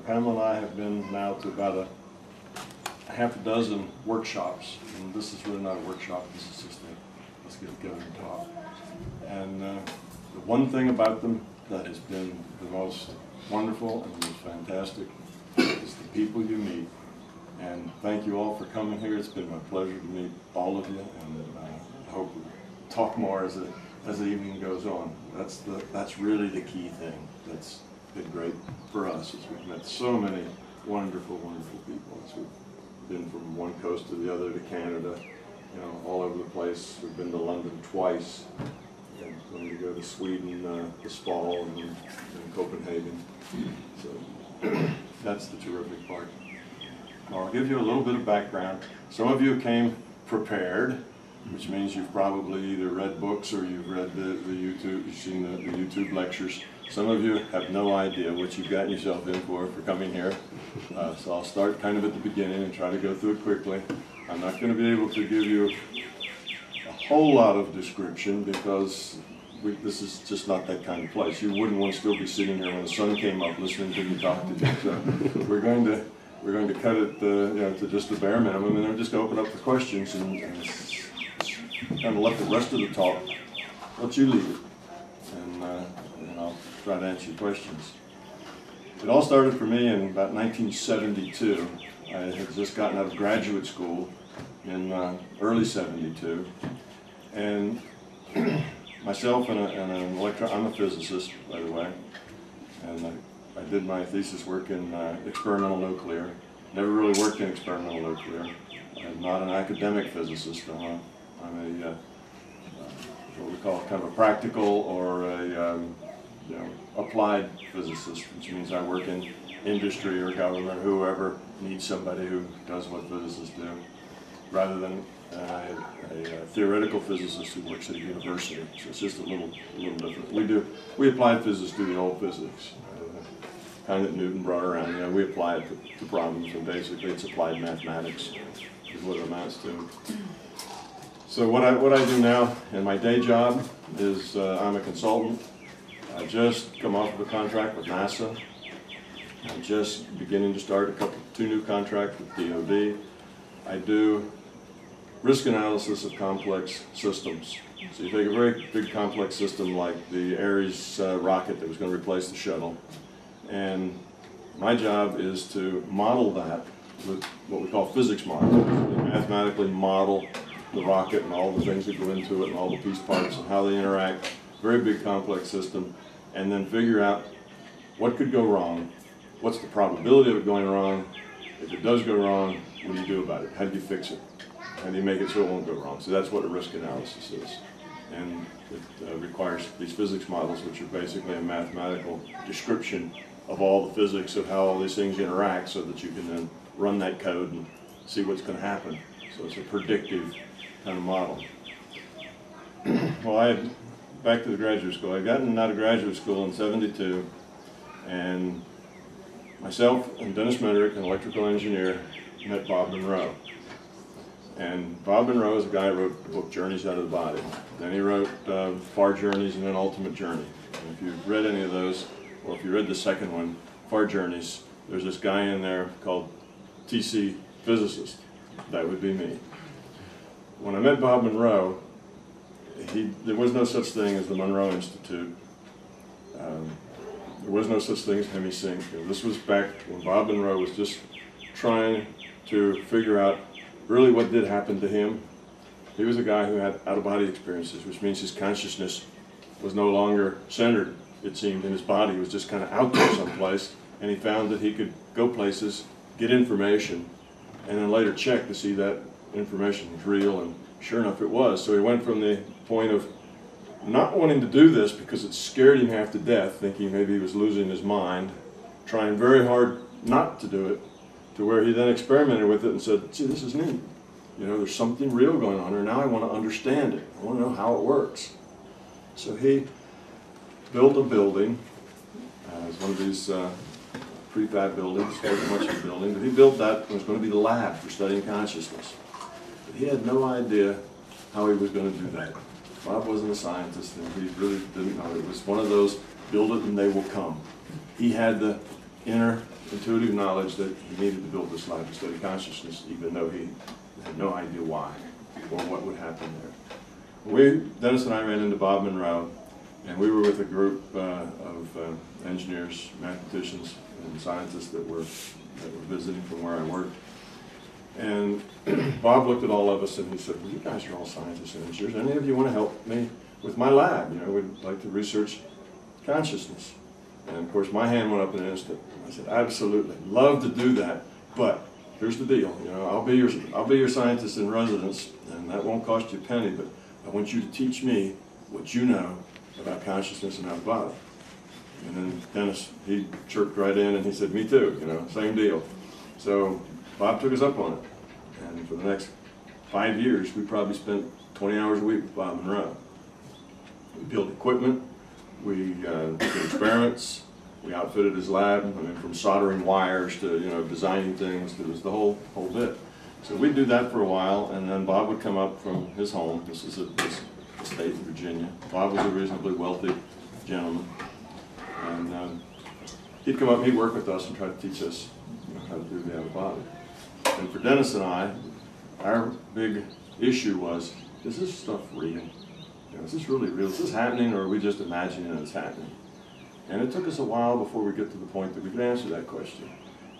Campbell and I have been now to about a half a dozen workshops, and this is really not a workshop, this is just a let's get together and talk. And the one thing about them that has been the most wonderful and the most fantastic is the people you meet. And thank you all for coming here. It's been my pleasure to meet all of you, and I hope we'll talk more as the evening goes on. That's really the key thing. That's been great for us, is we've met so many wonderful, wonderful people. As we've been from one coast to the other, to Canada, you know, all over the place. We've been to London twice. And going to go to Sweden this fall, and in Copenhagen. So that's the terrific part. I'll give you a little bit of background. Some of you came prepared, which means you've probably either read books or you've read the YouTube, you've seen the YouTube lectures. Some of you have no idea what you've gotten yourself in for coming here. So I'll start kind of at the beginning and try to go through it quickly. I'm not going to be able to give you a whole lot of description because this is just not that kind of place. You wouldn't want to still be sitting here when the sun came up listening to me talk to you. So we're going to cut it you know, to just the bare minimum, and then we're just going to open up the questions and kind of let the rest of the talk let you lead it, and I'll try to answer your questions. It all started for me in about 1972. I had just gotten out of graduate school in early '72, and myself and an I'm a physicist, by the way, and I did my thesis work in experimental nuclear. Never really worked in experimental nuclear. I'm not an academic physicist. I'm a what we call kind of a practical or a you know, applied physicist, which means I work in industry or government, whoever needs somebody who does what physicists do, rather than a theoretical physicist who works at a university. So it's just a little different. We applied physics to the old physics, kind that Newton brought around. You know, we apply it to problems, and basically it's applied mathematics is what it amounts to. So what I do now in my day job is I'm a consultant. I just come off of a contract with NASA. I'm just beginning to start two new contracts with DoD. I do risk analysis of complex systems. So you take a very big complex system like the Ares rocket that was going to replace the shuttle, and my job is to model that with what we call physics models. We mathematically model the rocket and all the things that go into it and all the piece parts and how they interact. Very big complex system, and then figure out what could go wrong, what's the probability of it going wrong. If it does go wrong, what do you do about it? How do you fix it? How do you make it so it won't go wrong? So that's what a risk analysis is. And it requires these physics models, which are basically a mathematical description of all the physics of how all these things interact, so that you can then run that code and see what's going to happen. So it's a predictive kind of model. Well, back to the graduate school. I'd gotten out of graduate school in '72, and myself and Dennis Menderick, an electrical engineer, met Bob Monroe. And Bob Monroe is a guy who wrote the book Journeys Out of the Body. Then he wrote Far Journeys and then Ultimate Journey. And if you've read any of those, or if you read the second one, Far Journeys, there's this guy in there called TC Physicist. That would be me. When I met Bob Monroe, there was no such thing as the Monroe Institute. There was no such thing as HemiSync. This was back when Bob Monroe was just trying to figure out really what did happen to him. He was a guy who had out-of-body experiences, which means his consciousness was no longer centered, it seemed, in his body. He was just kind of out there someplace, and he found that he could go places, get information, and then later check to see that information was real, and sure enough it was. So he went from the point of not wanting to do this because it scared him half to death, thinking maybe he was losing his mind, trying very hard not to do it, to where he then experimented with it and said, gee, this is neat. You know, there's something real going on here. Now I want to understand it. I want to know how it works. So he built a building. It was one of these prefab buildings, wasn't much of a building, but he built that and it was going to be the lab for studying consciousness. But he had no idea how he was going to do that. Bob wasn't a scientist, and he really didn't know. It was one of those, build it and they will come. He had the inner intuitive knowledge that he needed to build this lab to study consciousness, even though he had no idea why or what would happen there. Dennis and I ran into Bob Monroe, and we were with a group of engineers, mathematicians, and scientists that were visiting from where I worked. And Bob looked at all of us and he said, well, you guys are all scientists and engineers. Any of you want to help me with my lab? You know, we'd like to research consciousness. And of course, my hand went up in an instant. I said, absolutely, love to do that, but here's the deal. You know, I'll be your scientist in residence, and that won't cost you a penny, but I want you to teach me what you know about consciousness and out of body. And then Dennis, he chirped right in and he said, me too, you know, same deal. So Bob took us up on it. And for the next 5 years, we probably spent 20 hours a week with Bob Monroe. We built equipment, we did experiments, we outfitted his lab, I mean, from soldering wires to, you know, designing things. It was the whole bit. So we'd do that for a while, and then Bob would come up from his home. This is this estate in Virginia. Bob was a reasonably wealthy gentleman. And he'd come up and he'd work with us and try to teach us, you know, how to do the out of body. And for Dennis and I, our big issue was, is this stuff real? You know, is this really real? Is this happening, or are we just imagining that it's happening? And it took us a while before we get to the point that we could answer that question.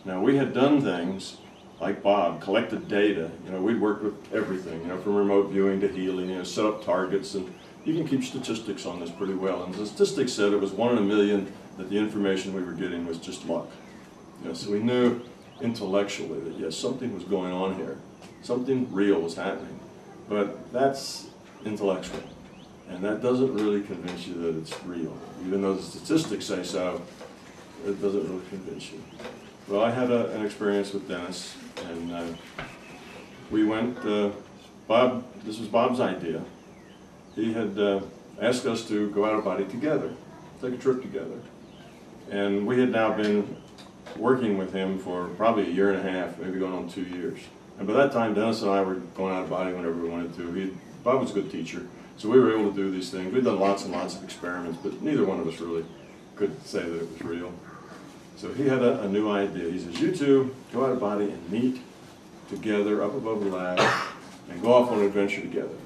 Now, we had done things like Bob, collected data. You know, we'd worked with everything, you know, from remote viewing to healing, you know, set up targets, and you can keep statistics on this pretty well. And the statistics said it was 1 in a million that the information we were getting was just luck. You know, so we knew intellectually that, yes, something was going on here. Something real was happening. But that's intellectual. And that doesn't really convince you that it's real. Even though the statistics say so, it doesn't really convince you. Well, I had an experience with Dennis, and we went, Bob, this was Bob's idea. He had asked us to go out of body together, take a trip together. And we had now been working with him for probably 1.5 years, maybe going on 2 years. And by that time, Dennis and I were going out of body whenever we wanted to. Bob was a good teacher, so we were able to do these things. We'd done lots and lots of experiments, but neither one of us really could say that it was real. So he had a new idea. He says, you two go out of body and meet together up above the lab and go off on an adventure together.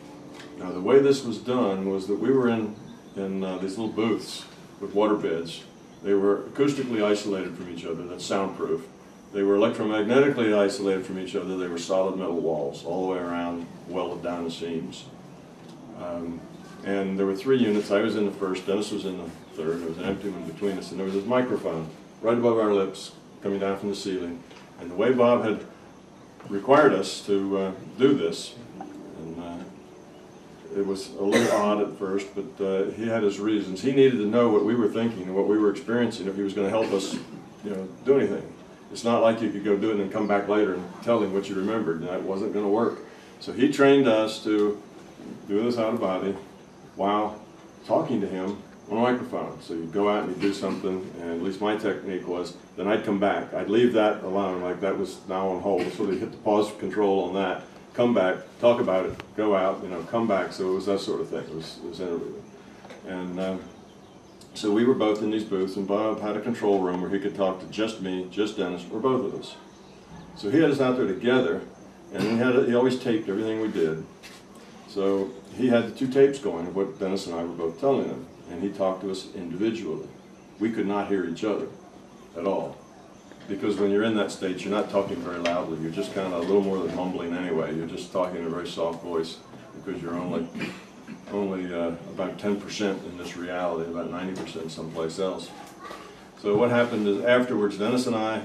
Now, the way this was done was that we were in these little booths with water beds. They were acoustically isolated from each other. That's soundproof. They were electromagnetically isolated from each other. They were solid metal walls all the way around, welded down the seams. And there were 3 units. I was in the first. Dennis was in the third. There was an empty one between us. And there was this microphone right above our lips coming down from the ceiling. And the way Bob had required us to do this, and it was a little odd at first, but he had his reasons. He needed to know what we were thinking and what we were experiencing if he was going to help us, you know, do anything. It's not like you could go do it and then come back later and tell him what you remembered. That wasn't going to work. So he trained us to do this out of body while talking to him on a microphone. So you'd go out and you'd do something, and at least my technique was, then I'd come back. I'd leave that alone, like that was now on hold. So they hit the pause control on that, come back, talk about it, go out, you know, come back. So it was that sort of thing. It was interviewing. And so we were both in these booths, and Bob had a control room where he could talk to just me, just Dennis, or both of us. So he had us out there together, and he always taped everything we did. So he had the 2 tapes going of what Dennis and I were both telling him, and he talked to us individually. We could not hear each other at all, because when you're in that state, you're not talking very loudly. You're just kind of a little more than mumbling anyway. You're just talking in a very soft voice, because you're only about 10% in this reality, about 90% someplace else. So what happened is afterwards, Dennis and I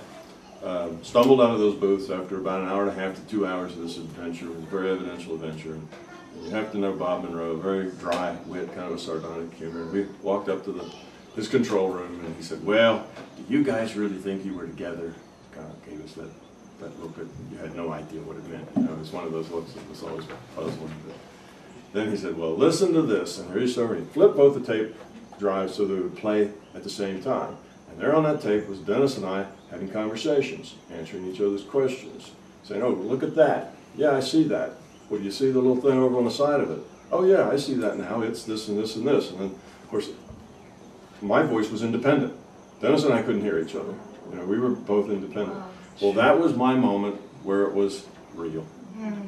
stumbled out of those booths after about 1.5 hours to 2 hours of this adventure. It was a very evidential adventure. And you have to know Bob Monroe, very dry wit, kind of a sardonic humor. And we walked up to his control room, and he said, well, do you guys really think you were together? Kind of gave us that look that you had no idea what it meant. You know, it's one of those looks that was always puzzling. But then he said, well, listen to this. And there he saw, he flipped both the tape drives so they would play at the same time. And there on that tape was Dennis and I having conversations, answering each other's questions, saying, oh, look at that. Yeah, I see that. Well, do you see the little thing over on the side of it? Oh, yeah, I see that now. It's this and this and this. And then, of course, my voice was independent. Dennis and I couldn't hear each other. You know, we were both independent. Well, that was my moment where it was real.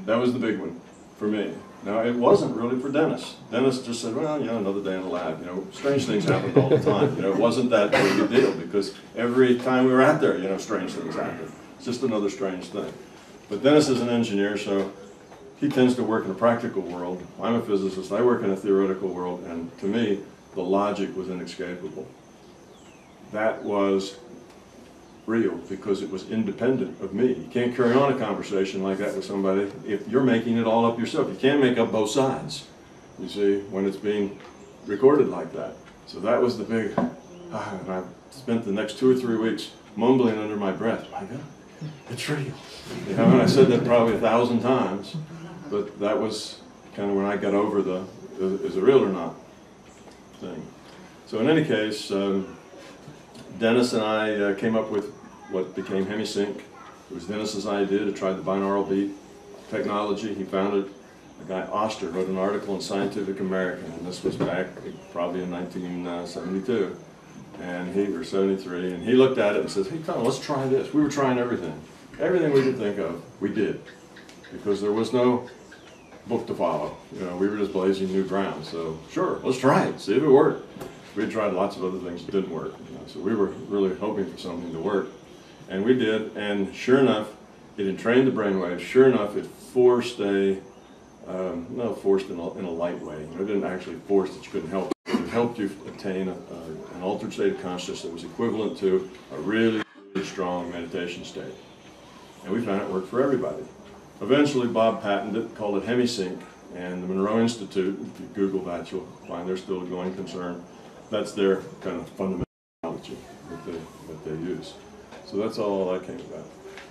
That was the big one for me. Now, it wasn't really for Dennis. Dennis just said, well, you know, another day in the lab. You know, strange things happened all the time. You know, it wasn't that big a deal because every time we were out there, you know, strange things happened. It's just another strange thing. But Dennis is an engineer, so he tends to work in a practical world. I'm a physicist. I work in a theoretical world, and to me, the logic was inescapable. That was real because it was independent of me. You can't carry on a conversation like that with somebody if you're making it all up yourself. You can't make up both sides, you see, when it's being recorded like that. So that was the big, and I spent the next 2 or 3 weeks mumbling under my breath, my God, it's real. You know, and I said that probably 1,000 times, but that was kind of when I got over the, is it real or not thing. So in any case, Dennis and I came up with what became HemiSync. It was Dennis's idea to try the binaural beat technology. He founded, a guy Oster wrote an article in Scientific American, and this was back probably in 1972, and or 73, and he looked at it and says, hey Tom, let's try this. We were trying everything. Everything we could think of, we did, because there was no book to follow. You know, we were just blazing new ground, so sure, let's try it, see if it worked. We had tried lots of other things that didn't work, you know, so we were really hoping for something to work. And we did, and sure enough, it entrained the brainwaves. Sure enough, it forced a, forced in a light way. You know, it didn't actually force that you couldn't help. It helped you attain an altered state of consciousness that was equivalent to a really, really strong meditation state. And we found it worked for everybody. Eventually, Bob patented it, called it HemiSync, and the Monroe Institute, if you Google that, you'll find they're still a going concern. That's their kind of fundamental technology that they use. So that's all that came about.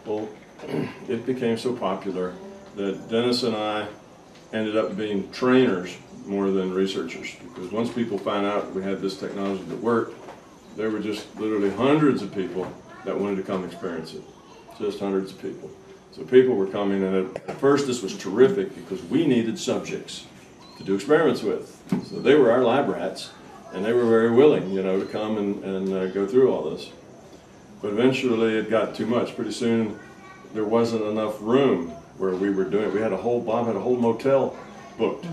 Well, it became so popular that Dennis and I ended up being trainers more than researchers, because once people found out we had this technology that worked, there were just literally hundreds of people that wanted to come experience it. Just hundreds of people. So people were coming, and at first this was terrific because we needed subjects to do experiments with. So they were our lab rats, and they were very willing, you know, to come and go through all this. But eventually it got too much. Pretty soon there wasn't enough room where we were doing it. We had Bob had a whole motel booked,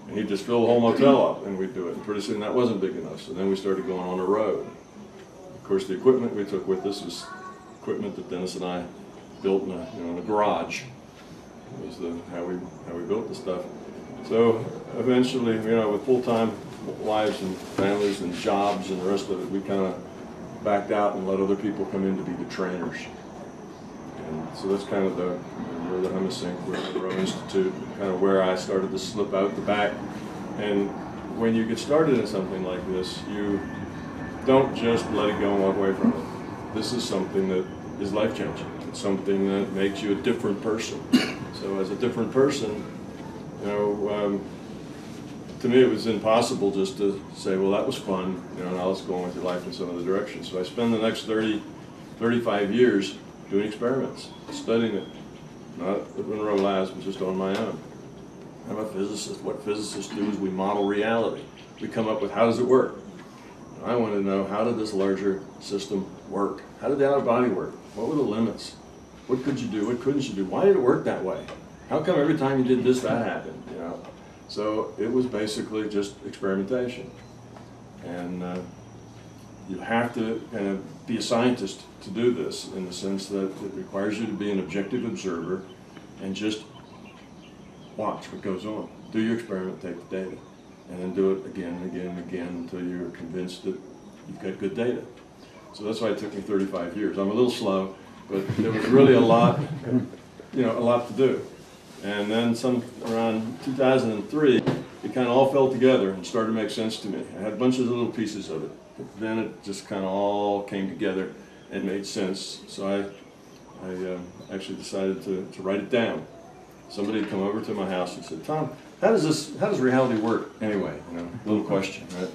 and he'd just fill the whole motel up and we'd do it. And pretty soon that wasn't big enough, so then we started going on the road. Of course, the equipment we took with us was equipment that Dennis and I built in a garage. It was how we built the stuff. So eventually, you know, with full-time lives and families and jobs and the rest of it, we kind of backed out and let other people come in to be the trainers. And so that's kind of the HemiSync, the Monroe Institute, kind of where I started to slip out the back. And when you get started in something like this, you don't just let it go and walk away from it. This is something that is life-changing. It's something that makes you a different person. So as a different person, you know, to me it was impossible just to say, well, that was fun, you know, now let's go on with your life in some other direction. So I spent the next 35 years doing experiments, studying it, not at Monroe Labs, but just on my own. I'm a physicist. What physicists do is we model reality. We come up with how does it work. And I wanted to know, how did this larger system work? How did the outer body work? What were the limits? What could you do? What couldn't you do? Why did it work that way? How come every time you did this, that happened? You know? So it was basically just experimentation. And you have to kind of be a scientist to do this, in the sense that it requires you to be an objective observer and just watch what goes on. Do your experiment, take the data, and then do it again and again and again until you're convinced that you've got good data. So that's why it took me 35 years. I'm a little slow, but there was really a lot, you know, a lot to do. And then around 2003, it kind of all fell together and started to make sense to me. I had a bunch of little pieces of it, but then it just kind of all came together and made sense. So I actually decided to write it down. Somebody had come over to my house and said, Tom, how does reality work anyway? You know, little question, right?